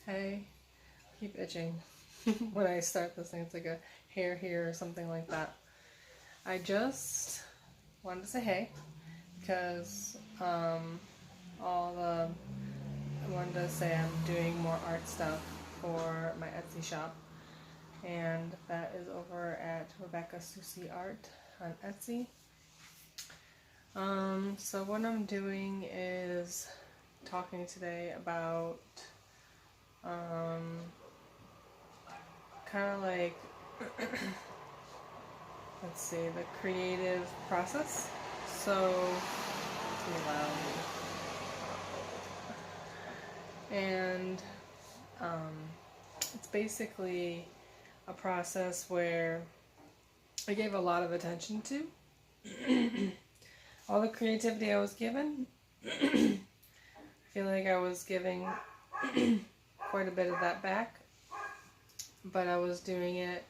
Hey, I keep itching when I start this thing. It's like a hair here or something like that. I just wanted to say hey because I wanted to say I'm doing more art stuff for my Etsy shop, and that is over at Rebecca Susie Art on Etsy. So what I'm doing is talking today about um, kind of like let's see, the creative process. So, it's really loud. And um, it's basically a process where I gave a lot of attention to all the creativity I was given. I feel like I was giving quite a bit of that back, but I was doing it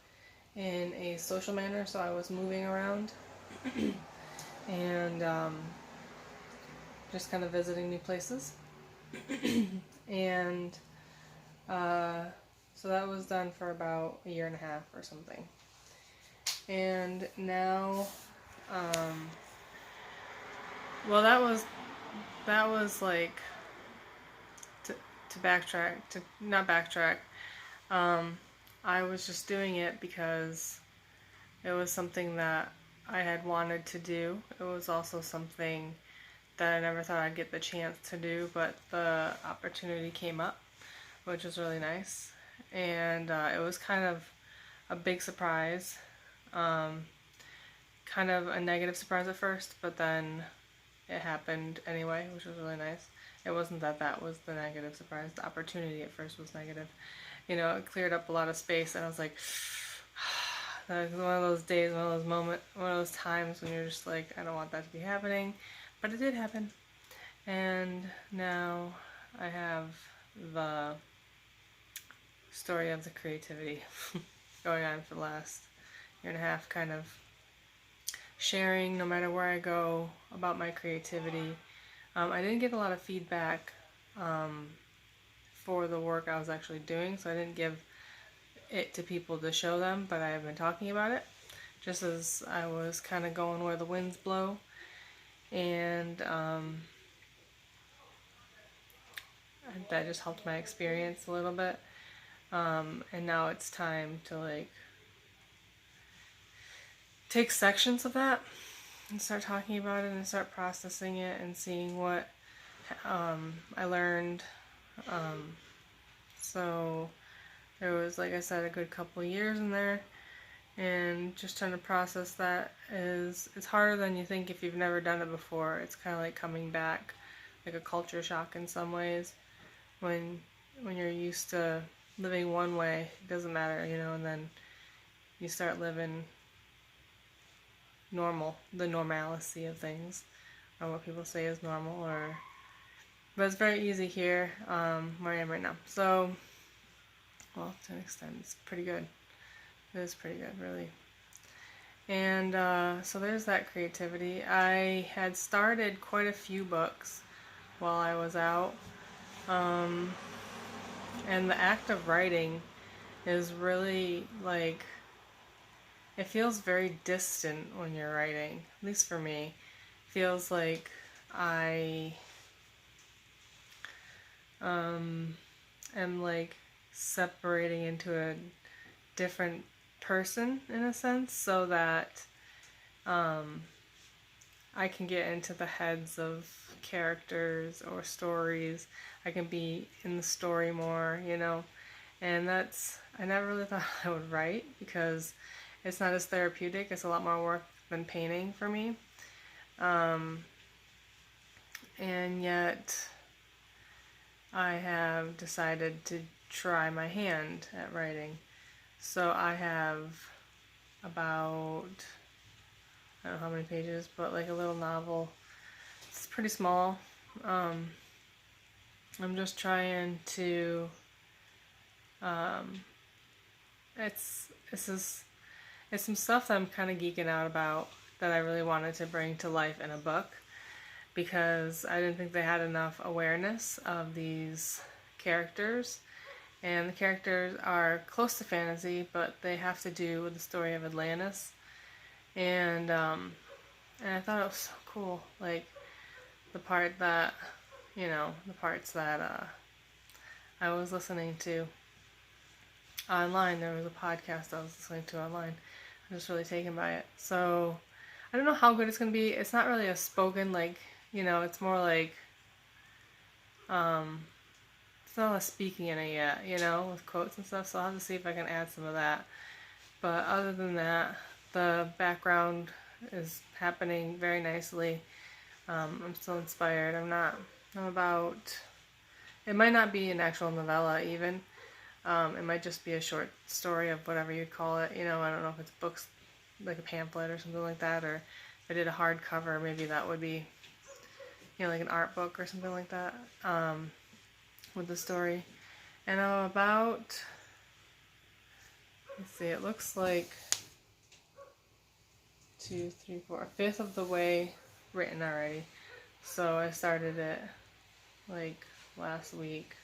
in a social manner, so I was moving around and just kind of visiting new places. And so that was done for about a year and a half or something. And now, well, that was like to backtrack, to not backtrack. I was just doing it because it was something that I had wanted to do. It was also something that I never thought I'd get the chance to do, but the opportunity came up, which was really nice. And it was kind of a big surprise. Kind of a negative surprise at first, but then it happened anyway, which was really nice. It wasn't that that was the negative surprise. The opportunity at first was negative. You know, it cleared up a lot of space, and I was like, that was one of those days, one of those moments, one of those times when you're just like, I don't want that to be happening. But it did happen. And now I have the story of the creativity going on for the last year and a half, kind of sharing no matter where I go about my creativity. I didn't get a lot of feedback for the work I was actually doing, so I didn't give it to people to show them, but I have been talking about it just as I was kind of going where the winds blow. And that just helped my experience a little bit. And now it's time to like take sections of that and start talking about it and start processing it and seeing what I learned. So there was, like I said, a good couple of years in there, and just trying to process that it's harder than you think if you've never done it before. It's kind of like coming back, like a culture shock in some ways. When you're used to living one way, it doesn't matter, you know, and then you start living normal, the normalcy of things, or what people say is normal, or but it's very easy here where I am right now. So, well, to an extent, it's pretty good. It is pretty good, really. And so there's that creativity. I had started quite a few books while I was out. And the act of writing is really like, it feels very distant when you're writing, at least for me. It feels like I am like separating into a different person in a sense, so that I can get into the heads of characters or stories. I can be in the story more, you know. And that's, I never really thought I would write because it's not as therapeutic. It's a lot more work than painting for me. And yet I have decided to try my hand at writing. So I have about, I don't know how many pages, but like a little novel. It's pretty small. I'm just trying to, it's some stuff that I'm kind of geeking out about that I really wanted to bring to life in a book, because I didn't think they had enough awareness of these characters and the characters are close to fantasy, but they have to do with the story of Atlantis. And I thought it was so cool, like the part that, the parts that I was listening to online. There was a podcast I was listening to online. I'm just really taken by it. So I don't know how good it's gonna be. It's not really a spoken, like, it's more like it's not a speaking in it yet, with quotes and stuff. So I'll have to see if I can add some of that. But other than that, the background is happening very nicely. I'm still inspired. It might not be an actual novella even. It might just be a short story of whatever you'd call it. I don't know if it's books, like a pamphlet or something like that, or if I did a hardcover, maybe that would be, like an art book or something like that, with the story. And I'm about, let's see, it looks like 2, 3, 4, a fifth of the way written already. So I started it like last week,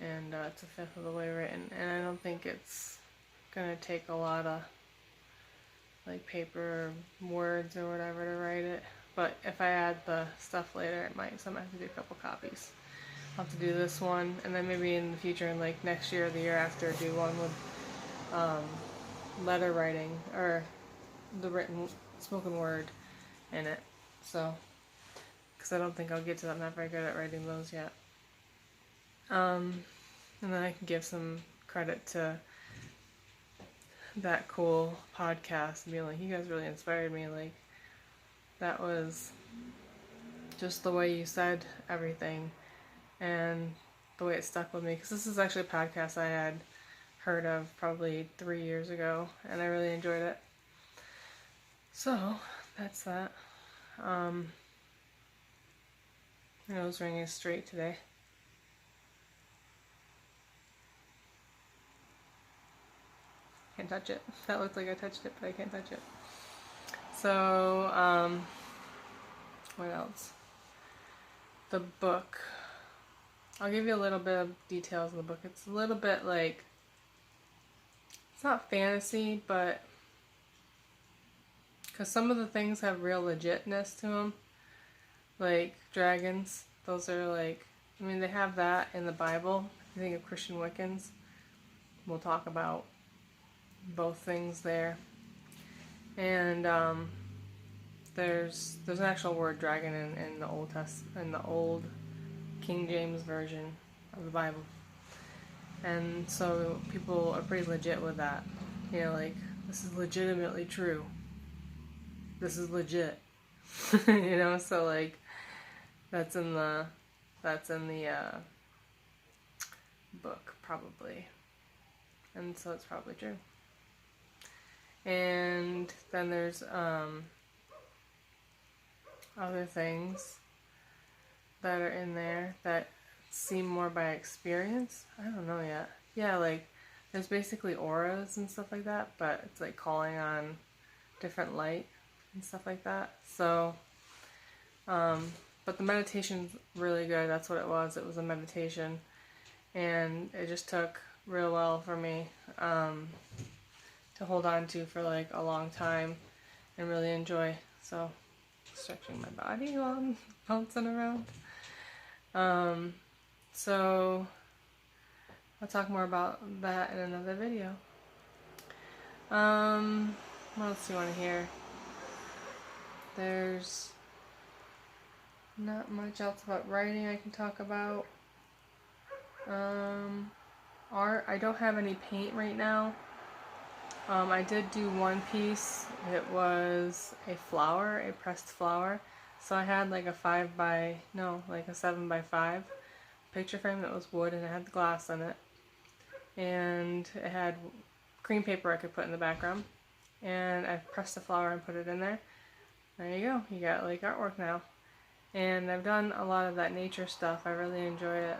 and it's a fifth of the way written, and I don't think it's gonna take a lot of like paper or words or whatever to write it. But if I add the stuff later, it might. So I might have to do a couple copies. I'll have to do this one, and then maybe in the future, in like next year or the year after, do one with letter writing or the written spoken word in it. So, because I don't think I'll get to that. I'm not very good at writing those yet. And then I can give some credit to that cool podcast and be like, you guys really inspired me. Like, that was just the way you said everything and the way it stuck with me. Because this is actually a podcast I had heard of probably 3 years ago, and I really enjoyed it. So, that's that. My nose ring is straight today. Can't touch it. That looked like I touched it, but I can't touch it. So, what else? The book. I'll give you a little bit of details of the book. It's a little bit like, it's not fantasy, but because some of the things have real legitness to them, like dragons. Those are like, they have that in the Bible. If you think of Christian Wiccans, we'll talk about both things there. And there's an actual word dragon in the old King James version of the Bible. And so people are pretty legit with that. Like, this is legitimately true. This is legit. So like that's in the book probably. And so it's probably true. And then there's other things that are in there that seem more by experience. I don't know yet. Yeah, like there's basically auras and stuff like that, but it's like calling on different light and stuff like that. So, but the meditation's really good. That's what it was. It was a meditation, and it just took real well for me to hold on to for like a long time and really enjoy. So, stretching my body while I'm bouncing around. So I'll talk more about that in another video. What else do you want to hear? There's not much else about writing I can talk about. Art, I don't have any paint right now. I did do one piece. It was a flower, a pressed flower. So I had like a 7x5 picture frame that was wood, and it had the glass in it. And it had cream paper I could put in the background. And I pressed the flower and put it in there. There you go. You got like artwork now. And I've done a lot of that nature stuff. I really enjoy it.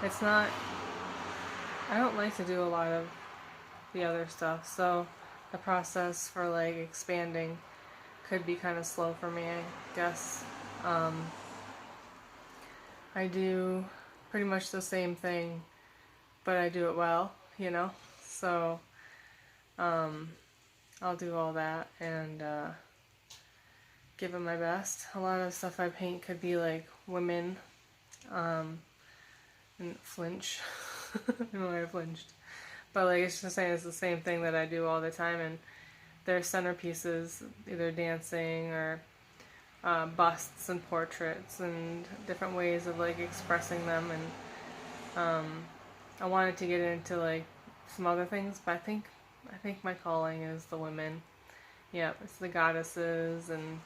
It's not, I don't like to do a lot of the other stuff. So the process for like expanding could be kind of slow for me, I guess. I do pretty much the same thing, but I do it well, you know? So, I'll do all that and give it my best. A lot of stuff I paint could be like women, and flinch. I don't know why I flinched. But like, it's just saying it's the same thing that I do all the time, and they're centerpieces, either dancing or busts and portraits and different ways of like expressing them. And I wanted to get into like some other things, but I think my calling is the women. Yeah, it's the goddesses, and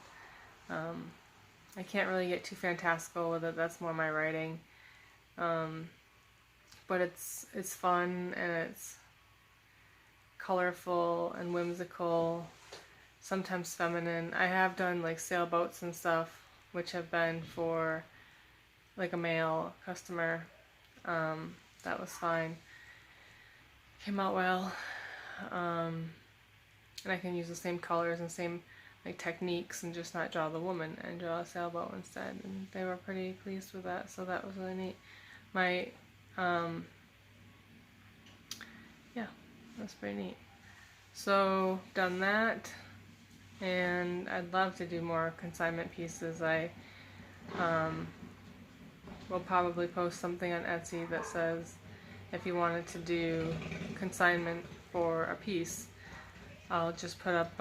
I can't really get too fantastical with it. That's more my writing. But it's fun, and it's colorful and whimsical, sometimes feminine. I have done like sailboats and stuff, which have been for like a male customer. That was fine. Came out well. And I can use the same colors and same like techniques and just not draw the woman and draw a sailboat instead. And they were pretty pleased with that, so that was really neat. My yeah, that's pretty neat. So done that, and I'd love to do more consignment pieces. I will probably post something on Etsy that says if you wanted to do consignment for a piece, I'll just put up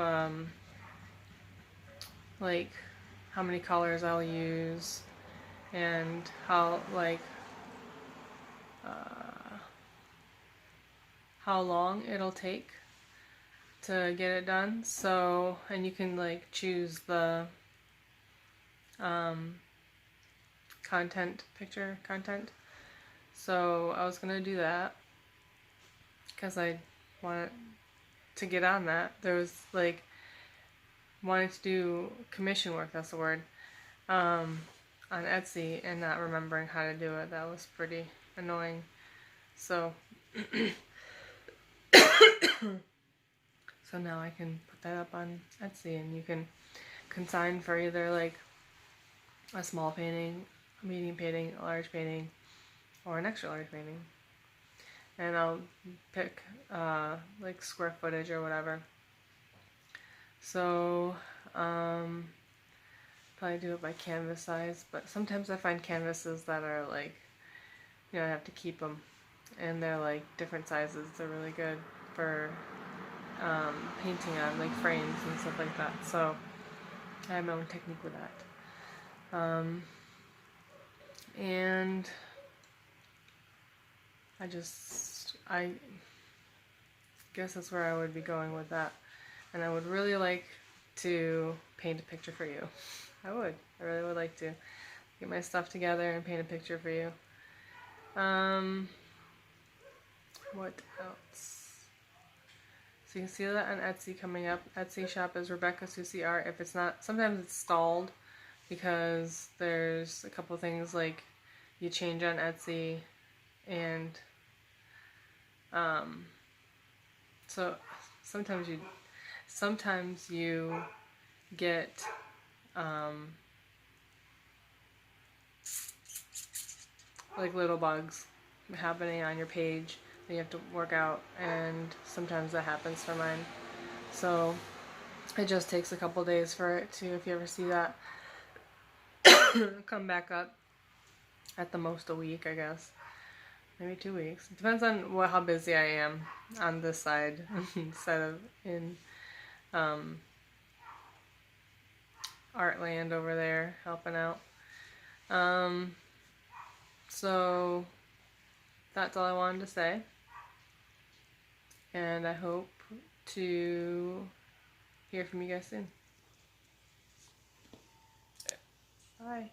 like how many colors I'll use and how long it'll take to get it done. So, and you can like choose the picture content. So I was gonna do that because I wanted to get on that. There was like wanting to do commission work, that's the word, on Etsy and not remembering how to do it. That was pretty annoying. So so now I can put that up on Etsy, and you can consign for either like a small painting, a medium painting, a large painting, or an extra large painting. And I'll pick like square footage or whatever. So probably do it by canvas size, but sometimes I find canvases that are like, I have to keep them, and they're like different sizes. They're really good for painting on like frames and stuff like that. So I have my own technique with that. And I guess that's where I would be going with that. And I would really like to paint a picture for you. I really would like to get my stuff together and paint a picture for you. What else? So you can see that on Etsy coming up. Etsy shop is Rebecca Susie Art. If it's not, sometimes it's stalled because there's a couple things like you change on Etsy, and so sometimes you get like little bugs happening on your page that you have to work out, and sometimes that happens for mine. So it just takes a couple days for it to, if you ever see that, come back up. At the most a week, I guess. Maybe 2 weeks. It depends on how busy I am on this side instead of in Artland over there helping out. So that's all I wanted to say. And I hope to hear from you guys soon. Bye.